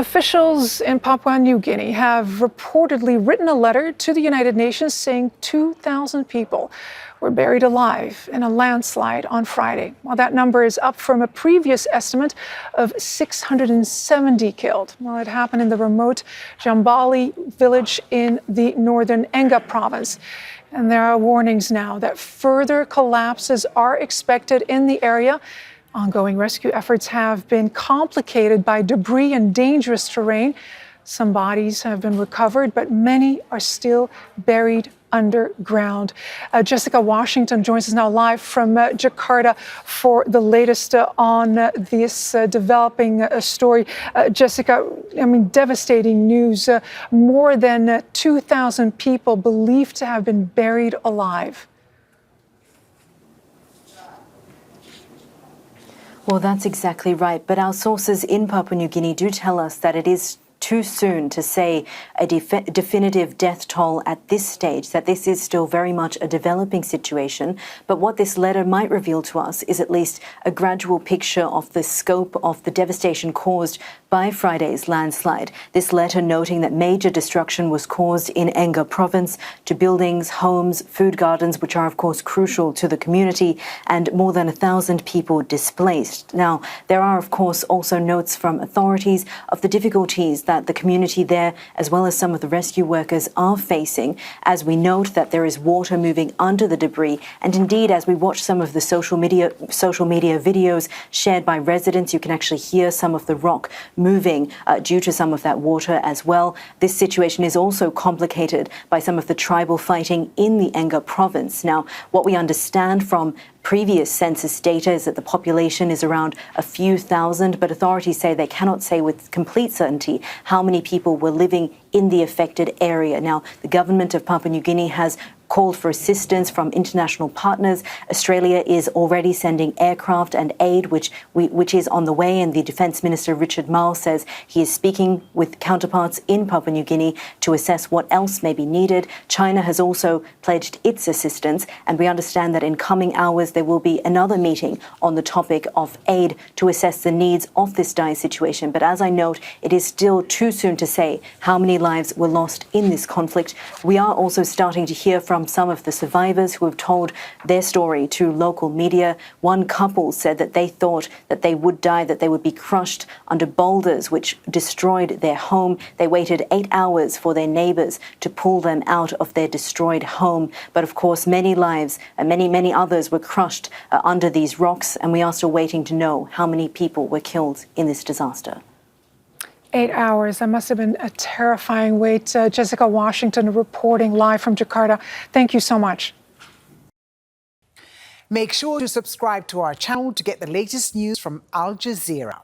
Officials in Papua New Guinea have reportedly written a letter to the United Nations saying 2,000 people were buried alive in a landslide on Friday. While that number is up from a previous estimate of 670 killed. Well, it happened in the remote Jambali village in the northern Enga province. And there are warnings now that further collapses are expected in the area. Ongoing rescue efforts have been complicated by debris and dangerous terrain. Some bodies have been recovered, but many are still buried underground. Jessica Washington joins us now live from Jakarta for the latest on this developing story. Jessica, devastating news. More than 2,000 people believed to have been buried alive. Well, that's exactly right. But our sources in Papua New Guinea do tell us that it is too soon to say a definitive death toll at this stage, that this is still very much a developing situation. But what this letter might reveal to us is at least a gradual picture of the scope of the devastation caused by Friday's landslide. This letter noting that major destruction was caused in Enga province to buildings, homes, food gardens, which are of course crucial to the community, and more than 1,000 people displaced. Now, there are of course also notes from authorities of the difficulties that the community there, as well as some of the rescue workers, are facing, as we note that there is water moving under the debris. And indeed, as we watch some of the social media videos shared by residents, you can actually hear some of the rock moving due to some of that water as well. This situation is also complicated by some of the tribal fighting in the Enga province. Now, what we understand from previous census data is that the population is around a few thousand, but authorities say they cannot say with complete certainty how many people were living in the affected area. Now, the government of Papua New Guinea has called for assistance from international partners. Australia is already sending aircraft and aid, which is on the way, and the Defence Minister Richard Marles says he is speaking with counterparts in Papua New Guinea to assess what else may be needed. China has also pledged its assistance, and we understand that in coming hours there will be another meeting on the topic of aid to assess the needs of this dire situation. But as I note, it is still too soon to say how many lives were lost in this conflict. We are also starting to hear from some of the survivors who have told their story to local media. One couple said that they thought that they would die, that they would be crushed under boulders which destroyed their home. They waited 8 hours for their neighbours to pull them out of their destroyed home. But of course, many lives and many others were crushed under these rocks, and we are still waiting to know how many people were killed in this disaster. 8 hours. That must have been a terrifying wait. Jessica Washington reporting live from Jakarta. Thank you so much. Make sure to subscribe to our channel to get the latest news from Al Jazeera.